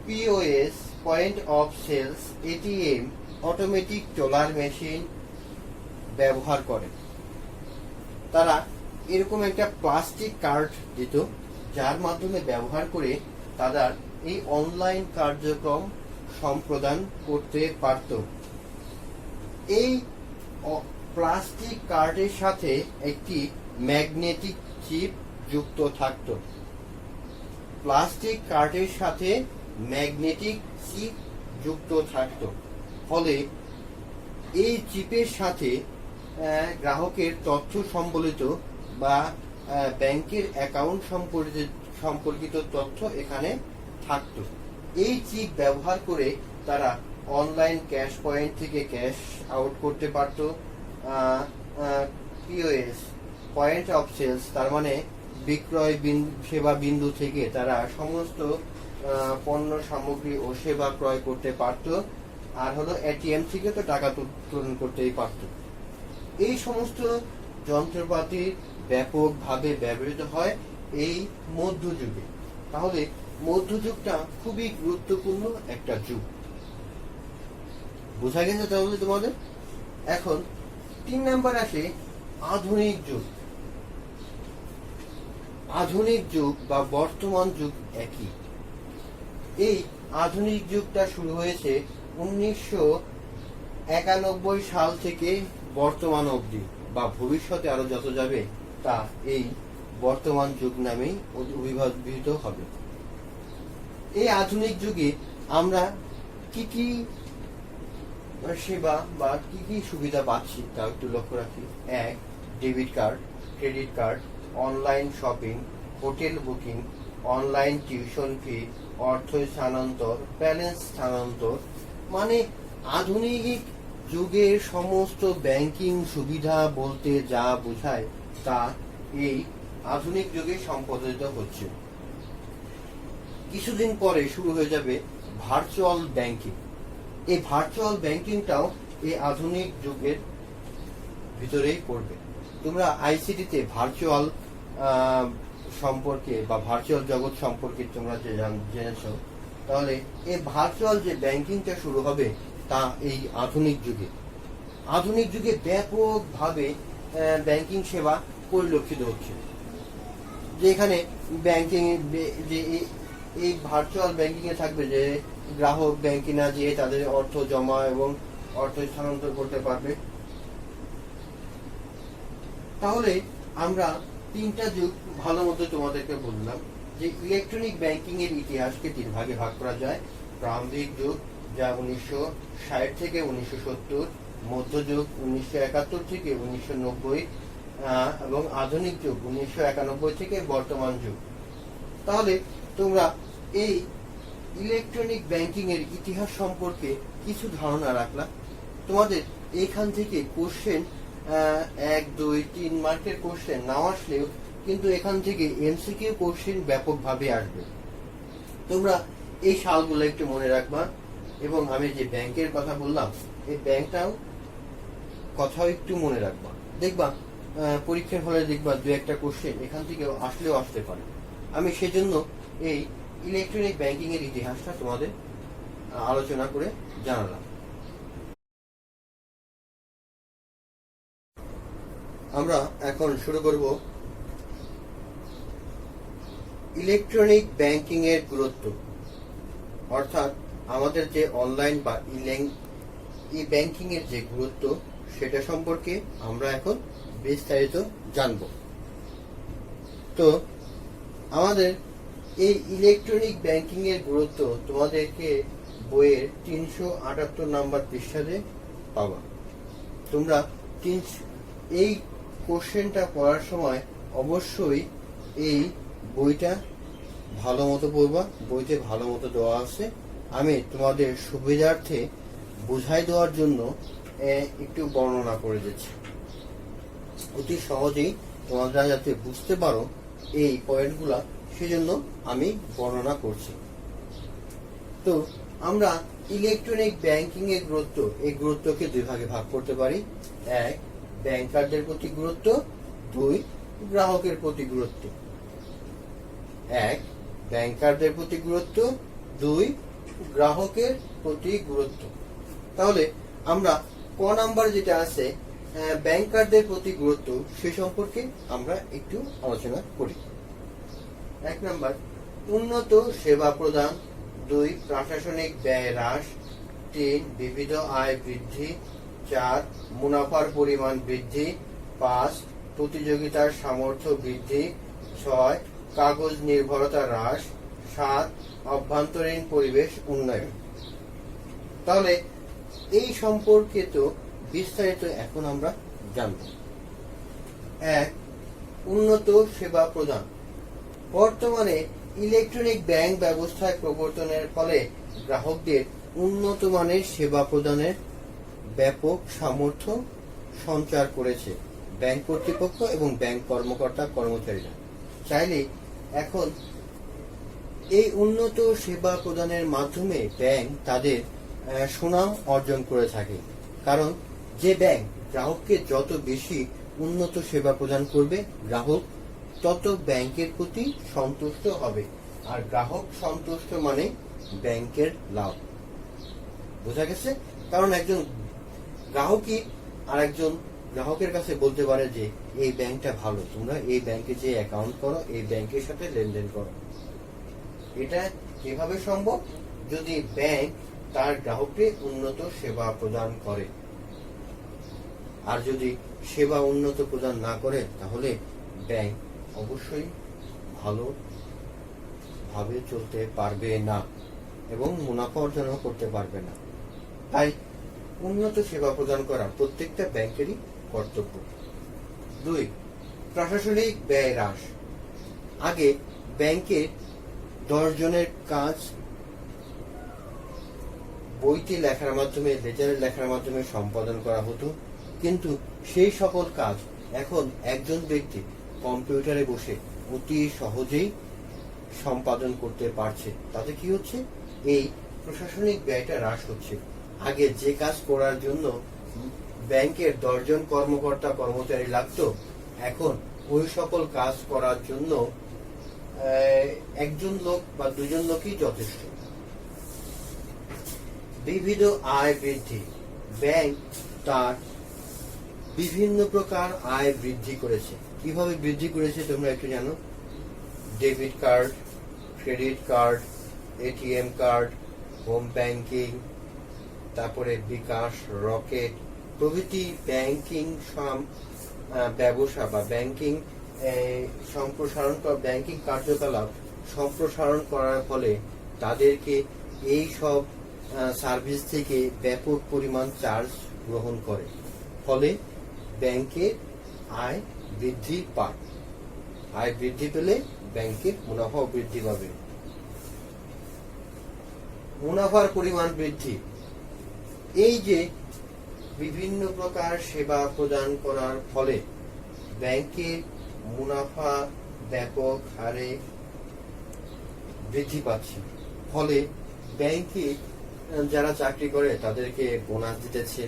POS point of sales, ATM, automatic teller machine ব্যবহার করে। তারা এরকম একটা প্লাস্টিক কার্ড দিত, যার মাধ্যমে ব্যবহার করে তারা এই অনলাইন কার্যক্রম সম্পাদন করতে পারত। এই প্লাস্টিক কার্ডের সাথে একটি ম্যাগনেটিক চিপ যুক্ত থাকত। প্লাস্টিক কার্ডের সাথে ম্যাগনেটিক চিপ যুক্ত থাকত। ফলে এই চিপের সাথে গ্রাহকের তথ্য সম্বলিত বা ব্যাংকের অ্যাকাউন্ট সম্পর্কিত তথ্য এখানে থাকতো। এই চিপ ব্যবহার করে তারা অনলাইন ক্যাশ পয়েন্ট থেকে ক্যাশ আউট করতে পারত। পিওএস পয়েন্ট অফ সেলস, তার মানে বিক্রয় সেবা বিন্দু থেকে তারা সমস্ত পণ্য সামগ্রী ও সেবা ক্রয় করতে পারত। আর হলো এটিএম থেকে তো টাকা উত্তোলন করতেই পারত। এই সমস্ত যন্ত্রপাতি ব্যাপকভাবে ব্যবহৃত হয় এই মধ্যযুগে। তাহলে মধ্যযুগটা খুবই গুরুত্বপূর্ণ একটা যুগ। বোঝা গেছে তাহলে তোমাদের? এখন 3 নাম্বার আসে আধুনিক যুগ। আধুনিক যুগ বা বর্তমান যুগ একই। এই আধুনিক যুগটা শুরু হয়েছে 1991 সাল থেকে বর্তমান অবধি, বা ভবিষ্যতে আরো যত যাবে তা এই বর্তমান যুগ নামেই অভিহিত হবে। এই আধুনিক যুগে আমরা কি কি সেবা বা কি কি সুবিধা পাচ্ছি তা একটু লক্ষ্য রাখি। 1. Debit card, credit card, online shopping, hotel booking, online tuition fee, অর্থ স্থানান্তর, ব্যালেন্স স্থানান্তর, মানে আধুনিক যুগের সমস্ত ব্যাংকিং সুবিধা বলতে যা বোঝায় তা এই আধুনিক যুগে সম্পাদিত হচ্ছে। কিছুদিন পরে শুরু হয়ে যাবে ভার্চুয়াল ব্যাংকিং। এই ভার্চুয়াল ব্যাংকিংটাও এই আধুনিক যুগের ভিতরেই পড়বে। তোমরা আইসিটিতে ভার্চুয়াল সম্পর্কে বা ভার্চুয়াল জগৎ সম্পর্কে তোমরা যে জেনেছো, তাহলে এই ভার্চুয়াল যে ব্যাংকিংটা শুরু হবে তা এই আধুনিক যুগে। আধুনিক যুগে ব্যাপকভাবে ব্যাংকিং সেবা পরিলক্ষিত হচ্ছে, যে এখানে ব্যাংকিং যে এই ভার্চুয়াল ব্যাংকিং এ থাকবে যে গ্রাহক ব্যাংকে না যেয়ে তাদের অর্থ জমা এবং অর্থ স্থানান্তর করতে পারবে। তাহলে আমরা তিনটা যুগ ভালো মতো তোমাদেরকে বললাম যে ইলেকট্রনিক ব্যাংকিং এর ইতিহাসকে 3 ভাগে ভাগ করা যায়। প্রারম্ভিক যুগ, যা 1960 থেকে 1970, মধ্যযুগ 1971 থেকে 1990, এবং আধুনিক যুগ 1991 থেকে বর্তমান যুগ। তাহলে তোমরা এই ইলেকট্রনিক ব্যাংকিং এর ইতিহাস সম্পর্কে কিছু ধারণা রাখলা। তোমাদের এখান থেকে কোশ্চেন 1, 2, 3 মার্কের কোশ্চেন নাও আসলেও কিন্তু এখান থেকে এমসিকিউ কোশ্চেন ব্যাপকভাবে আসবে। তোমরা এই সালগুলো একটু মনে রাখবা, এবং আমি যে ব্যাংকের কথা বললাম এই ব্যাংকটাও কথাও একটু মনে রাখবা। দেখবা পরীক্ষার হলে দেখবা 2-1টা কোশ্চেন এখান থেকে আসলেও আসতে পারে। আমি সেজন্য এই ইলেকট্রনিক ব্যাংকিং এর ইতিহাসটা তোমাদের আলোচনা করে জানালাম। আমরা এখন শুরু করব ইলেকট্রনিক ব্যাংকিং এর গুরুত্ব, অর্থাৎ আমাদের যে অনলাইন বা ই ব্যাংকিং এর যে গুরুত্ব সেটা সম্পর্কে আমরা এখন বিস্তারিত জানব। তো আমাদের এই ইলেকট্রনিক ব্যাংকিং এর গুরুত্ব তোমাদেরকে বইয়ের 378 নাম্বার পৃষ্ঠাতে পাবা। তোমরা এই কোশ্চেনটা পড়ার সময় অবশ্যই এই বইটা ভালো মতো পড়বা। বইতে ভালো মতো দেওয়া আছে। আমি তোমাদের সুবিধার্থে বুঝাই দেওয়ার জন্য একটু বর্ণনা করে দিচ্ছি, অতি সহজেই তোমরা যাতে বুঝতে পারো এই পয়েন্টগুলা, সেজন্য আমি বর্ণনা করছি। তো আমরা ইলেকট্রনিক ব্যাংকিং এর গুরুত্ব, এই গুরুত্বকে 2 ভাগে ভাগ করতে পারি। 1. ব্যাংকারদের প্রতি গুরুত্ব, 2. গ্রাহকের প্রতি গুরুত্ব। 1. ব্যাংকারদের প্রতি গুরুত্ব, 2. গ্রাহকের প্রতি গুরুত্ব। তাহলে আমরা ক নাম্বার যেটা আছে ব্যাংকারদের প্রতি গুরুত্ব, সে সম্পর্কে আমরা একটু আলোচনা করি। 1 নাম্বার উন্নত সেবা প্রদান, 2. প্রশাসনিক ব্যয় হ্রাস, 3. বিবিধ আয় বৃদ্ধি, 4. মুনাফার পরিমাণ বৃদ্ধি, 5. প্রতিযোগিতার সামর্থ্য বৃদ্ধি, 6. কাগজ নির্ভরতা হ্রাস, 7. অভ্যন্তরীণ পরিবেশ উন্নয়ন। তাহলে এই সম্পর্কে তো বিস্তারিত এখন আমরা জানব। 1. উন্নত সেবা প্রদান। বর্তমানে ইলেকট্রনিক ব্যাংক ব্যবস্থায় প্রবর্তনের ফলে গ্রাহকদের উন্নত মানের সেবা প্রদানের ব্যাপক সামর্থ্য সঞ্চার করেছে ব্যাংক কর্তৃপক্ষ এবং ব্যাংক কর্মকর্তা কর্মচারীরা। চাইলে এখন এই উন্নত সেবা প্রদানের মাধ্যমে ব্যাংক তাদের সুনাম অর্জন করে থাকে। কারণ যে ব্যাংক গ্রাহককে যত বেশি উন্নত সেবা প্রদান করবে, গ্রাহক তত ব্যাংকের প্রতি সন্তুষ্ট হবে, আর গ্রাহক সন্তুষ্ট মানে ব্যাংকের লাভ। বোঝা গেছে? কারণ একজন গ্রাহকই আর একজন গ্রাহকের কাছে বলতে পারে যে এই ব্যাংকটা ভালো, তোমরা এই ব্যাংকে যে অ্যাকাউন্ট করো, এই ব্যাংকের সাথে লেনদেন করো। এটা কিভাবে সম্ভব? যদি ব্যাংক তার গ্রাহককে উন্নত সেবা প্রদান করে। আর যদি সেবা উন্নত প্রদান না করে, তাহলে ব্যাংক অবশ্যই ভালোভাবে চলতে পারবে না এবং মুনাফা অর্জন করতে পারবে না। তাই উন্নত সেবা প্রদান করা প্রত্যেকটা ব্যাংকেরই কর্তব্য। 2, প্রশাসনিক ব্যয় হ্রাস। আগে ব্যাংকে 10 জনের কাজ বইতে লেখার মাধ্যমে, লেজারে লেখার মাধ্যমে সম্পাদন করা হতো, কিন্তু সেই সকল কাজ এখন একজন ব্যক্তি কম্পিউটারে বসে অতি সহজেই সম্পাদন করতে পারছে। তাতে কি হচ্ছে? এই প্রশাসনিক ব্যয়টা হ্রাস হচ্ছে। আগে যে কাজ করার জন্য ব্যাংকের 10 জন কর্মকর্তা কর্মচারী লাগতো, এখন ওই সকল কাজ করার জন্য একজন লোক বা 2 জন লোকই যথেষ্ট। বিবিধ আয় বৃদ্ধি। ব্যাংক তার বিভিন্ন প্রকার আয় বৃদ্ধি করেছে। কিভাবে বৃদ্ধি করেছে তোমরা একটু জানো? Debit card, credit card, ATM card, home banking, তারপরে বিকাশ, রকেট প্রভৃতি ব্যাংকিং ব্যবসা বা ব্যাংকিং সম্প্রসারণ করা, ব্যাংকিং কার্যকলাপ সম্প্রসারণ করার ফলে তাদেরকে এই সব সার্ভিস থেকে ব্যাপক পরিমাণ চার্জ গ্রহণ করে। ফলে ব্যাংকের আয় বৃদ্ধি পায়। আয় বৃদ্ধি পেলে ব্যাংকের মুনাফাও বৃদ্ধি পাবে। মুনাফার পরিমাণ বৃদ্ধি। এই যে বিভিন্ন প্রকার সেবা প্রদান করার ফলে ব্যাংকের মুনাফা ব্যাপক হারে বৃদ্ধি পাচ্ছে। ফলে ব্যাংকে যারা চাকরি করে তাদেরকে বোনাস দিতেছে,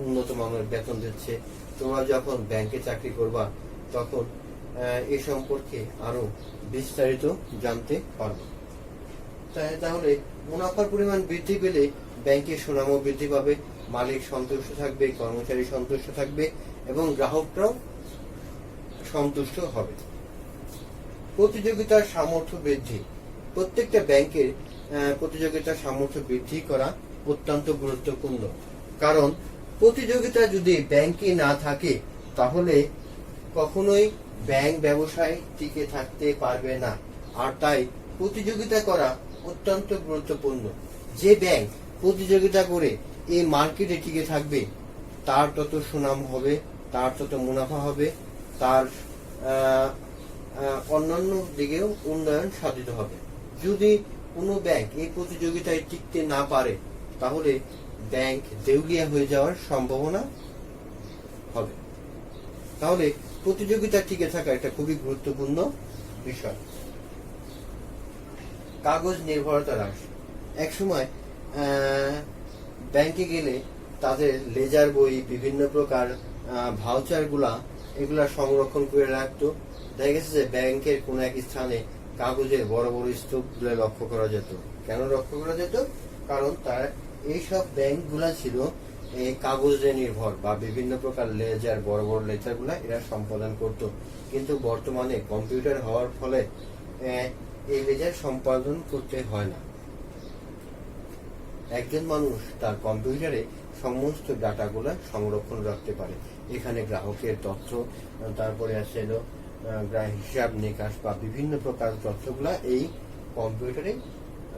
উন্নত মানের বেতন দিচ্ছে। তোমরা যখন ব্যাংকে চাকরি করবা তখন এ সম্পর্কে আরো বিস্তারিত জানতে পারবে। তাহলে মুনাফার পরিমাণ বৃদ্ধি পেলে ব্যাংকের সুনামও বৃদ্ধি পাবে, মালিক সন্তুষ্ট থাকবে, কর্মচারী সন্তুষ্ট থাকবে এবং গ্রাহকরাও সন্তুষ্ট হবে। প্রতিযোগিতার সামর্থ্য বৃদ্ধি। প্রত্যেকটা ব্যাংকের প্রতিযোগিতার সামর্থ্য বৃদ্ধি করা অত্যন্ত গুরুত্বপূর্ণ। কারণ প্রতিযোগিতা যদি ব্যাংকে না থাকে তাহলে কখনোই ব্যাংক ব্যবসায় টিকে থাকতে পারবে না। আর তাই প্রতিযোগিতা করা অত্যন্ত গুরুত্বপূর্ণ। যে ব্যাংক প্রতিযোগিতা করে এই মার্কেটে টিকে থাকবে তার তত সুনাম হবে, তার তত মুনাফা হবে, তার অন্যান্য দিকেও উন্নয়ন সাধিত হবে। যদি কোনো ব্যাংক এই প্রতিযোগিতায় টিকতে না পারে তাহলে ব্যাংক দেউলিয়া হয়ে যাওয়ার সম্ভাবনা হবে। তাহলে প্রতিযোগিতা টিকে থাকা একটা খুবই গুরুত্বপূর্ণ বিষয়। কাগজ নির্ভরতা হ্রাস। একসময় ব্যাংকে গেলে তাদের লেজার বই, বিভিন্ন প্রকার ভাউচার এগুলা সংরক্ষণ করে রাখতো। দেখা গেছে যে ব্যাংকের কোন এক স্থানে কাগজের বড় বড় স্তূপগুলো লক্ষ্য করা যেত। কেন লক্ষ্য করা যেত? কারণ তার এইসব ব্যাংকগুলা ছিল কাগজে নির্ভর বা বিভিন্ন প্রকার লেজার, বড় বড় লেজার এরা সম্পাদন করত। কিন্তু বর্তমানে কম্পিউটার হওয়ার ফলে এই লেজার সম্পাদন করতে হয় না। একজন মানুষ তার কম্পিউটারে সমস্ত ডাটাগুলা সংরক্ষণ রাখতে পারে। এখানে গ্রাহকের তথ্য, তারপরে আছে হিসাব নিকাশ বা বিভিন্ন প্রকার তথ্যগুলা এই কম্পিউটারে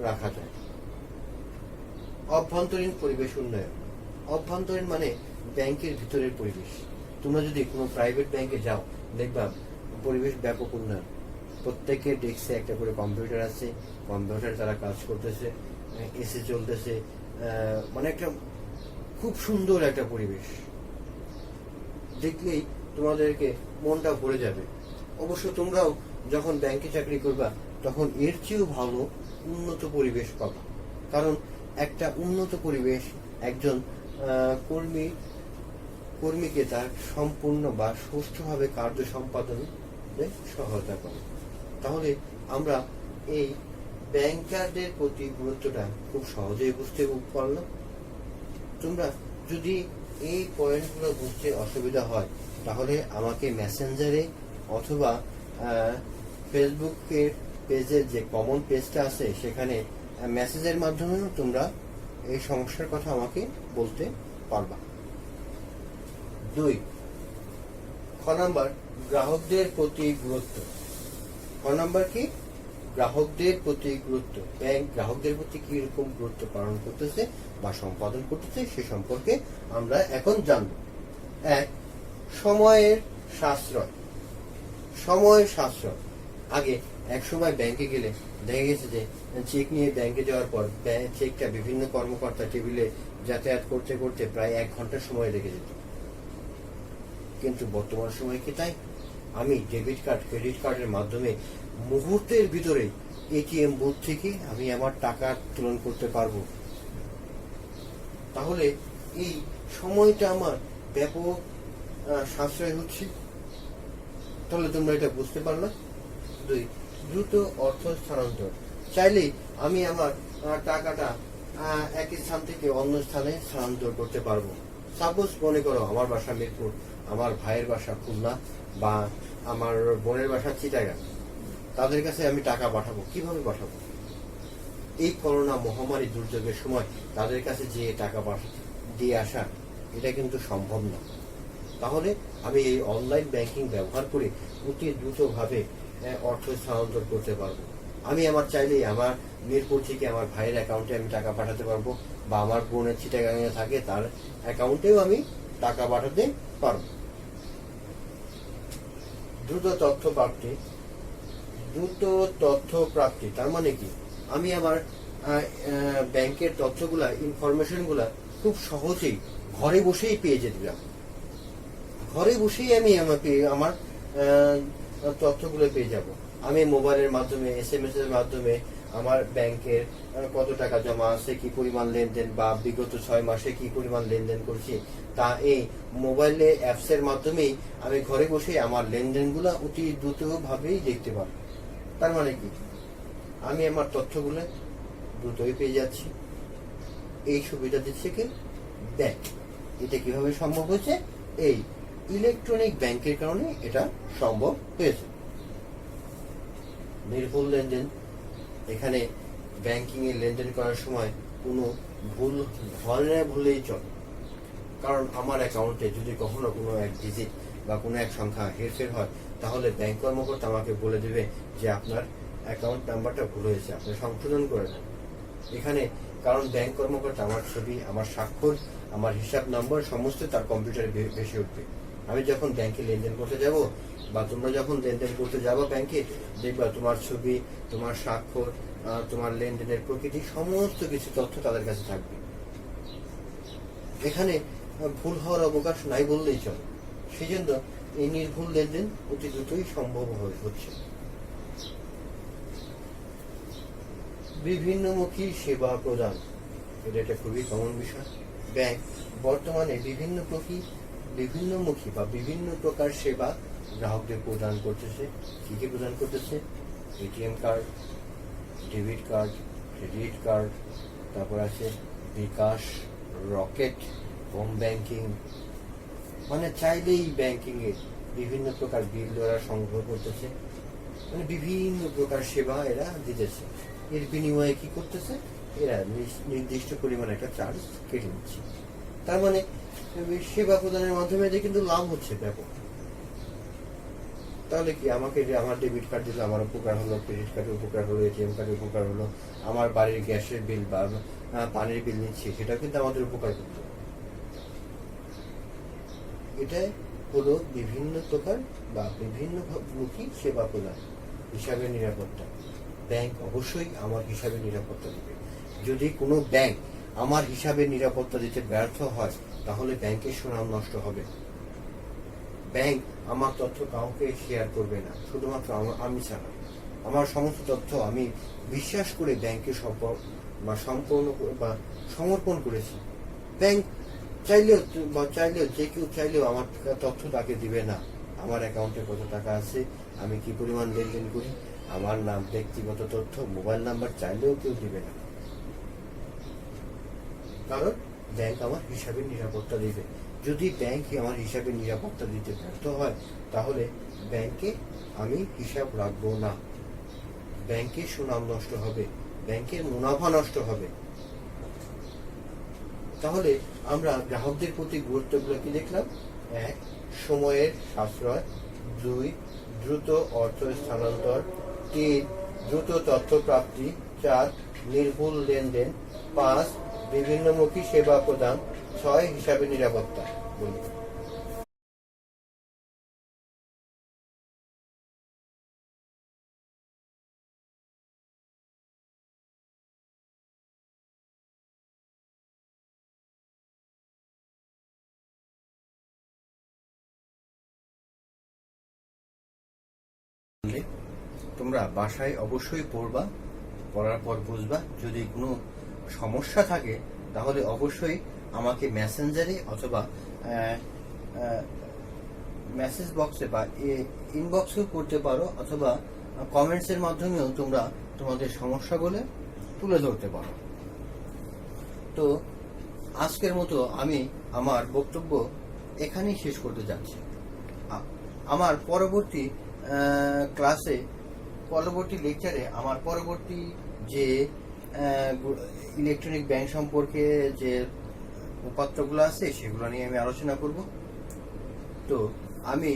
রাখা যায়। অভ্যন্তরীণ পরিবেশ উন্নয়ন। অভ্যন্তরীণ মানে ব্যাংকের ভিতরের পরিবেশ। তোমরা যদি কোনো প্রাইভেট ব্যাংকে যাও দেখবা পরিবেশ ব্যাপক উন্নয়ন। প্রত্যেকের ডেস্কে একটা করে কম্পিউটার আছে, কম্পিউটার তারা কাজ করতেছে, এসি চলতেছে, মানে একটা খুব সুন্দর একটা পরিবেশ। দেখলেই তোমাদেরকে মনটা ভরে যাবে। অবশ্য তোমরাও যখন ব্যাংকে চাকরি করবা তখন এর চেয়েও ভালো উন্নত পরিবেশ পাবা। কারণ একটা উন্নত পরিবেশ একজন কর্মীকে তার সম্পূর্ণ বা সুষ্ঠুভাবে কার্য সম্পাদনে সহায়তা করে। তাহলে আমরা এই ব্যাংকারদের প্রতি গুরুত্বটা খুব সহজেই বুঝতে পারলাম। তোমরা যদি এই পয়েন্টগুলো বুঝতে অসুবিধা হয় তাহলে আমাকে মেসেঞ্জারে অথবা ফেসবুকের পেজের যে কমন পেজটা আছে সেখানে মেসেজের মাধ্যমেও তোমরা এই সমস্যার কথা আমাকে বলতে পারবা। 2 খ নাম্বার, গ্রাহকদের প্রতি গুরুত্ব। খ নাম্বার কি? গ্রাহকদের প্রতি গুরুত্ব। ব্যাংক গ্রাহকদের প্রতি কি রকম গুরুত্ব পালন করতেছে বা সম্পাদন করতেছে সে সম্পর্কে আমরা এখন জানব। 1 সময়ের সাশ্রয়। সময় সাশ্রয়। আগে এক সময় ব্যাংকে গেলে দেখা গেছে যে চেক নিয়ে ব্যাংকে যাওয়ার পর চেকটা বিভিন্ন কর্মকর্তা টেবিলে যাতায়াত করতে করতে প্রায় 1 ঘন্টা সময় লেগে যেত। কিন্তু বর্তমান সময় কি তাই? আমি ডেবিট কার্ড, ক্রেডিট কার্ডের মাধ্যমে মুহূর্তের ভিতরে এটিএম বুথ থেকে আমি আমার টাকা উত্তোলন করতে পারবো। তাহলে এই সময়টা আমার ব্যাপক সাশ্রয় হচ্ছে। তাহলে তোমরা এটা বুঝতে পারলে। 2 দ্রুত অর্থ স্থানান্তর। চাইলেই আমি আমার টাকাটা এক স্থান থেকে অন্য স্থানে স্থানান্তর করতে পারবো। সাপোজ মনে করো আমার বাসা মিরপুর, আমার ভাইয়ের বাসা খুলনা বা আমার বোনের বাসা চিটাগাং, তাদের কাছে আমি টাকা পাঠাবো। কিভাবে পাঠাবো? এই করোনা মহামারী দুর্যোগের সময় তাদের কাছে যে টাকা দিয়ে আসা এটা কিন্তু সম্ভব না। তাহলে আমি এই অনলাইন ব্যাংকিং ব্যবহার করে অতি দ্রুতভাবে অর্থ স্থানান্তর করতে পারবো। আমি আমার চাইলেই আমার মিরপুর থেকে আমার ভাইয়ের অ্যাকাউন্টে আমি টাকা পাঠাতে পারবো বা আমার বোনের চিটাগাঙে থাকে তার অ্যাকাউন্টেও আমি টাকা পাঠাতে পারবো। দ্রুত তথ্য প্রাপ্তি। দ্রুত তথ্য প্রাপ্তি তার মানে কি? আমি আমার ব্যাংকের তথ্যগুলা, ইনফরমেশনগুলা খুব সহজেই ঘরে বসেই পেয়ে যেতে যাব। ঘরে বসেই আমি আমার তথ্যগুলো পেয়ে যাব। আমি মোবাইলের মাধ্যমে, SMS এর মাধ্যমে আমার ব্যাংকের কত টাকা জমা আছে, কি পরিমাণ লেনদেন বা বিগত 6 মাসে কি পরিমাণ লেনদেন করছি তা এই মোবাইলে অ্যাপস এর মাধ্যমেই আমি ঘরে বসে আমার লেনদেনগুলো অতি দ্রুতভাবেই দেখতে পারবো। তার মানে কি? আমি আমার তথ্যগুলো দ্রুতই পেয়ে যাচ্ছি। এই সুবিধা দিচ্ছে কি ব্যাংক। এটা কিভাবে সম্ভব হয়েছে? এই ইলেকট্রনিক ব্যাংকের কারণে এটা সম্ভব হয়েছে। নির্ভুল লেনদেন। এখানে ব্যাংকিং এ লেনদেন করার সময় কোনো ভুল ভুলেই চলে। কারণ আমার অ্যাকাউন্টে যদি কখনো কোনো এক ডিজিট বা কোনো এক সংখ্যা হেরফের হয় তাহলে ব্যাংক কর্মকর্তা আমাকে বলে দেবে যে আপনার অ্যাকাউন্ট নাম্বারটা ভুল হয়েছে, আপনি সংশোধন করে নেন। এখানে কারণ ব্যাংক কর্মকর্তা আমার ছবি, আমার স্বাক্ষর, আমার হিসাব নম্বর সমস্ত তার কম্পিউটারে ভেসে উঠবে। আমি যখন ব্যাংকে লেনদেন করতে যাব বা তোমরা যখন লেনদেন করতে যাবো ব্যাংকে, দেখবা তোমার ছবি, তোমার স্বাক্ষর, তোমার লেনদেনের প্রকৃতি সমস্ত কিছু তথ্য তাদের কাছে থাকবে। এখানে ভুল হওয়ার অবকাশ নাই বললেই চলে। সেই জন্য এই নির্ভুল লেনদেন অতি দ্রুতই সম্ভব হচ্ছে। বিভিন্নমুখী সেবা প্রদান। এটা একটা খুবই কমন বিষয়। ব্যাংক বর্তমানে বিভিন্নমুখী বা বিভিন্ন প্রকার সেবা গ্রাহকদের প্রদান করতেছে। কি কি প্রদান করতেছে? ATM card, debit card, credit card, তারপর আছে বিকাশ, রকেট, হোম ব্যাংকিং। মানে চাইলেই ব্যাংকিং এর বিভিন্ন প্রকার বিল দ্বারা সংগ্রহ করতেছে। মানে বিভিন্ন প্রকার সেবা এরা দিতেছে। এর বিনিময়ে কি করতেছে? এরা নির্দিষ্ট পরিমাণ একটা চার্জ কেটে নিচ্ছে। তার মানে সেবা প্রদানের মাধ্যমে এদের কিন্তু লাভ হচ্ছে ব্যাপক। তাহলে কি আমাকে আমার ডেবিট কার্ড দিলে আমার উপকার হলো, ক্রেডিট কার্ডের উপকার হলো, এটিএম কার্ডের উপকার হলো, আমার বাড়ির গ্যাসের বিল বা পানির বিল নিচ্ছি সেটা কিন্তু আমাদের উপকার করতে। এটাই হলো বিভিন্ন প্রকার বা বিভিন্নমুখী সেবা প্রদান। হিসাবের নিরাপত্তা। ব্যাংক অবশ্যই আমার হিসাবের নিরাপত্তা দেবে। যদি কোনো ব্যাংক আমার হিসাবের নিরাপত্তা দিতে ব্যর্থ হয় তাহলে ব্যাংকের সুনাম নষ্ট হবে। ব্যাংক আমার তথ্য কাউকে শেয়ার করবে না, শুধুমাত্র আমি ছাড়া। আমার সমস্ত তথ্য আমি বিশ্বাস করে ব্যাংকে সম্পূর্ণ বা সমর্পণ করেছি। ব্যাংক চাইলেও যে কেউ চাইলেও আমার তথ্য তাকে দিবে না। আমার অ্যাকাউন্টে কত টাকা আছে, আমি কি পরিমাণ লেনদেন করি, আমার নাম, ব্যক্তিগত তথ্য, মোবাইল নাম্বার চাইলেও কেউ দিবে না। কারণ ব্যাংক আমার হিসাবের নিরাপত্তা দেবে। যদি ব্যাংক আমার হিসাবের নিরাপত্তা দিতে ব্যর্থ হয়, তাহলে ব্যাংকে আমি হিসাব রাখবো না। ব্যাংকের সুনাম নষ্ট হবে, ব্যাংকের মুনাফা নষ্ট হবে। তাহলে আমরা গ্রাহকদের প্রতি গুরুত্বগুলো কি দেখলাম? 1, সময়ের সাশ্রয়। 2, দ্রুত অর্থ স্থানান্তর। 3, দ্রুত তথ্য প্রাপ্তি। 4, নির্ভুল লেনদেন। 5, বিভিন্নমুখী সেবা প্রদান। 6, হিসাবের নিরাপত্তা। বলি তোমরা বাসায় অবশ্যই পড়বা, পড়ার পর বুঝবা। যদি কোনো সমস্যা থাকে তাহলে অবশ্যই আমাকে মেসেঞ্জারে অথবা মেসেজ বক্সে বা ইনবক্সেও করতে পারো, অথবা কমেন্টসের মাধ্যমেও তোমরা তোমাদের সমস্যাগুলো তুলে ধরতে পারো। তো আজকের মতো আমি আমার বক্তব্য এখানেই শেষ করতে যাচ্ছি। আমার পরবর্তী ক্লাসে, পরবর্তী লেকচারে আমার পরবর্তী যে ইলেকট্রনিক ব্যাংক সম্পর্কে যে উপাত্তগুলো আছে সেগুলো নিয়ে আমি আলোচনা করব। তো আমি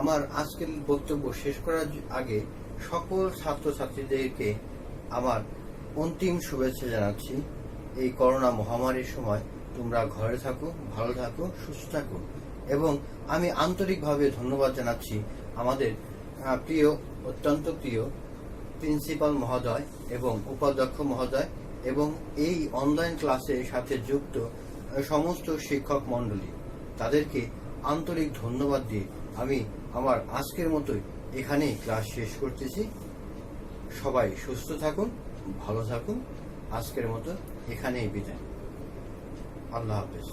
আমার আজকের বক্তব্য শেষ করার আগে সকল ছাত্রছাত্রীদেরকে আমার অন্তিম শুভেচ্ছা জানাচ্ছি। এই করোনা মহামারীর সময় তোমরা ঘরে থাকো, ভালো থাকো, সুস্থ থাকো। এবং আমি আন্তরিকভাবে ধন্যবাদ জানাচ্ছি আমাদের প্রিয়, অত্যন্ত প্রিয় প্রিন্সিপাল মহোদয় এবং উপাধ্যক্ষ মহোদয় এবং এই অনলাইন ক্লাসের সাথে যুক্ত সমস্ত শিক্ষক মণ্ডলী। তাদেরকে আন্তরিক ধন্যবাদ দিয়ে আমি আমার আজকের মতোই এখানেই ক্লাস শেষ করতেছি। সবাই সুস্থ থাকুন, ভালো থাকুন। আজকের মতো এখানেই বিদায়। আল্লাহ হাফেজ।